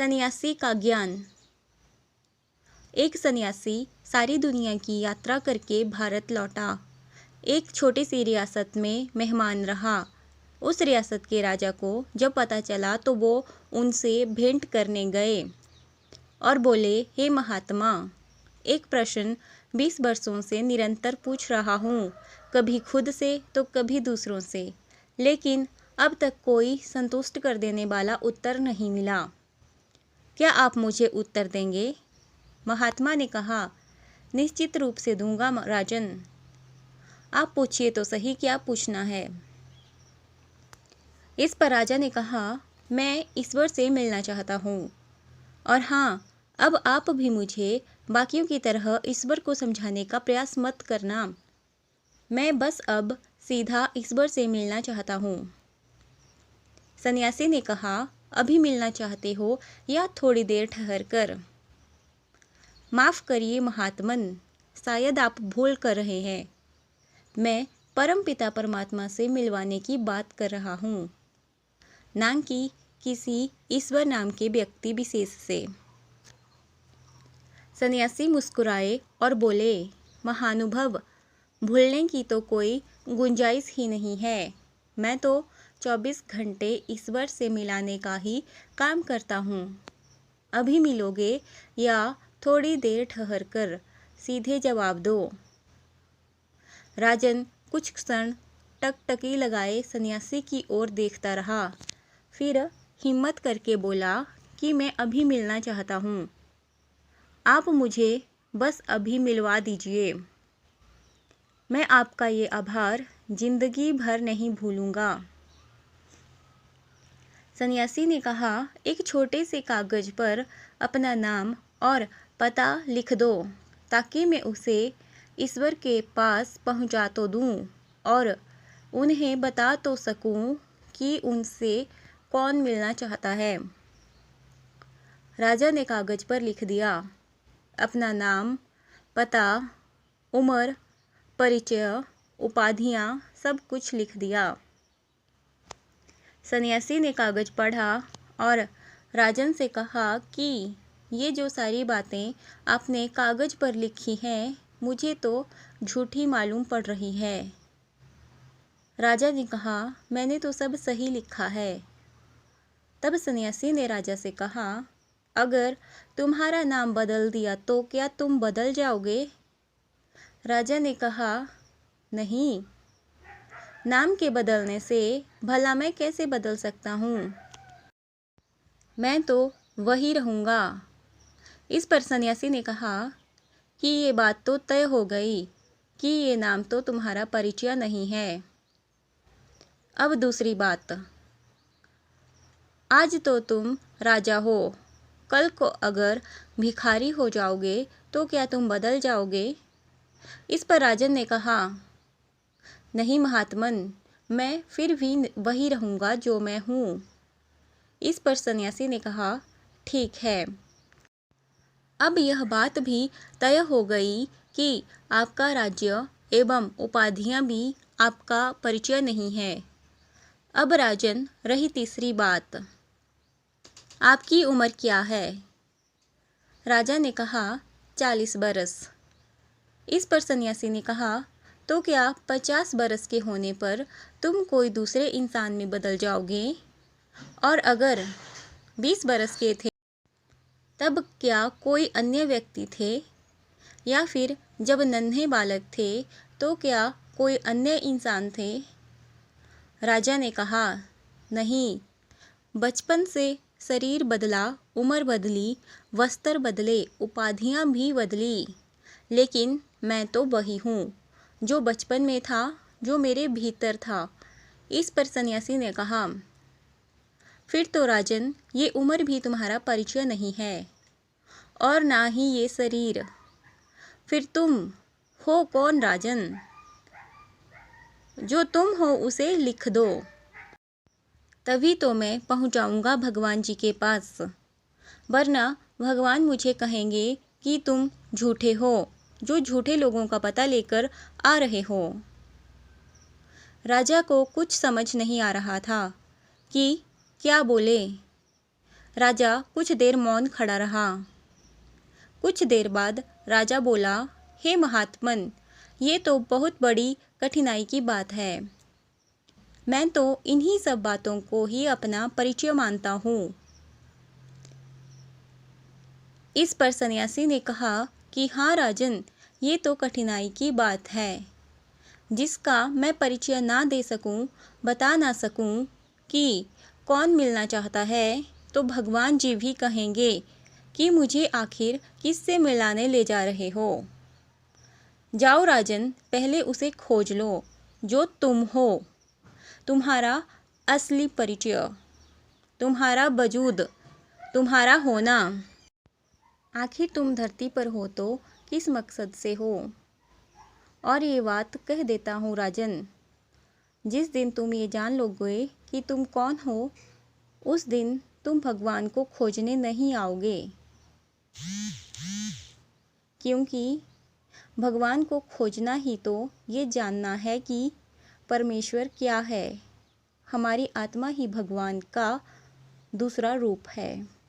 सन्यासी का ज्ञान। एक सन्यासी सारी दुनिया की यात्रा करके भारत लौटा। एक छोटी सी रियासत में मेहमान रहा। उस रियासत के राजा को जब पता चला तो वो उनसे भेंट करने गए और बोले, हे महात्मा, एक प्रश्न 20 वर्षों से निरंतर पूछ रहा हूँ, कभी खुद से तो कभी दूसरों से, लेकिन अब तक कोई संतुष्ट कर देने वाला उत्तर नहीं मिला। क्या आप मुझे उत्तर देंगे? महात्मा ने कहा, निश्चित रूप से दूंगा राजन। आप पूछिए तो सही, क्या पूछना है? इस पर राजा ने कहा, मैं ईश्वर से मिलना चाहता हूँ, और हाँ, अब आप भी मुझे बाकियों की तरह ईश्वर को समझाने का प्रयास मत करना। मैं बस अब सीधा ईश्वर से मिलना चाहता हूँ। सन्यासी ने कहा, अभी मिलना चाहते हो या थोड़ी देर ठहर कर? माफ़ करिए महात्मन, शायद आप भूल कर रहे हैं। मैं परमपिता परमात्मा से मिलवाने की बात कर रहा हूँ, ना कि किसी ईश्वर नाम के व्यक्ति विशेष से। सन्यासी मुस्कुराए और बोले, महानुभव, भूलने की तो कोई गुंजाइश ही नहीं है। मैं तो 24 घंटे ईश्वर से मिलाने का ही काम करता हूँ। अभी मिलोगे या थोड़ी देर ठहर कर? सीधे जवाब दो। राजन कुछ क्षण टकटकी लगाए सन्यासी की ओर देखता रहा, फिर हिम्मत करके बोला कि मैं अभी मिलना चाहता हूँ। आप मुझे बस अभी मिलवा दीजिए। मैं आपका ये आभार जिंदगी भर नहीं भूलूंगा। सन्यासी ने कहा, एक छोटे से कागज पर अपना नाम और पता लिख दो, ताकि मैं उसे ईश्वर के पास पहुंचा तो दूं और उन्हें बता तो सकूं कि उनसे कौन मिलना चाहता है। राजा ने कागज पर लिख दिया, अपना नाम, पता, उम्र, परिचय, उपाधियां, सब कुछ लिख दिया। सन्यासी ने कागज पढ़ा और राजन से कहा कि ये जो सारी बातें आपने कागज पर लिखी हैं, मुझे तो झूठी मालूम पड़ रही है। राजा ने कहा, मैंने तो सब सही लिखा है। तब सन्यासी ने राजा से कहा, अगर तुम्हारा नाम बदल दिया तो क्या तुम बदल जाओगे? राजा ने कहा, नहीं, नाम के बदलने से भला मैं कैसे बदल सकता हूँ? मैं तो वही रहूँगा। इस पर सन्यासी ने कहा कि ये बात तो तय हो गई कि ये नाम तो तुम्हारा परिचय नहीं है। अब दूसरी बात, आज तो तुम राजा हो, कल को अगर भिखारी हो जाओगे तो क्या तुम बदल जाओगे? इस पर राजन ने कहा, नहीं महात्मन, मैं फिर भी वही रहूँगा जो मैं हूँ। इस पर सन्यासी ने कहा, ठीक है। अब यह बात भी तय हो गई कि आपका राज्य एवं उपाधियाँ भी आपका परिचय नहीं है। अब राजन, रही तीसरी बात, आपकी उम्र क्या है? राजा ने कहा, 40 बरस। इस पर सन्यासी ने कहा, तो क्या 50 बरस के होने पर तुम कोई दूसरे इंसान में बदल जाओगे? और अगर 20 बरस के थे तब क्या कोई अन्य व्यक्ति थे? या फिर जब नन्हे बालक थे तो क्या कोई अन्य इंसान थे? राजा ने कहा, नहीं, बचपन से शरीर बदला, उम्र बदली, वस्त्र बदले, उपाधियाँ भी बदली, लेकिन मैं तो वही हूँ जो बचपन में था, जो मेरे भीतर था। इस पर सन्यासी ने कहा, फिर तो राजन, ये उम्र भी तुम्हारा परिचय नहीं है और ना ही ये शरीर। फिर तुम हो कौन राजन? जो तुम हो उसे लिख दो, तभी तो मैं पहुंचाऊंगा भगवान जी के पास, वरना भगवान मुझे कहेंगे कि तुम झूठे हो, जो झूठे लोगों का पता लेकर आ रहे हो। राजा को कुछ समझ नहीं आ रहा था कि क्या बोले। राजा कुछ देर मौन खड़ा रहा। कुछ देर बाद राजा बोला, हे महात्मन, ये तो बहुत बड़ी कठिनाई की बात है। मैं तो इन्हीं सब बातों को ही अपना परिचय मानता हूँ। इस पर सन्यासी ने कहा कि हाँ राजन, ये तो कठिनाई की बात है, जिसका मैं परिचय ना दे सकूं, बता ना सकूं कि कौन मिलना चाहता है तो भगवान जी भी कहेंगे कि मुझे आखिर किससे मिलाने ले जा रहे हो। जाओ राजन, पहले उसे खोज लो जो तुम हो, तुम्हारा असली परिचय, तुम्हारा वजूद, तुम्हारा होना। आखिर तुम धरती पर हो तो किस मकसद से हो। और ये बात कह देता हूँ राजन, जिस दिन तुम ये जान लोगे कि तुम कौन हो, उस दिन तुम भगवान को खोजने नहीं आओगे, क्योंकि भगवान को खोजना ही तो ये जानना है कि परमेश्वर क्या है। हमारी आत्मा ही भगवान का दूसरा रूप है।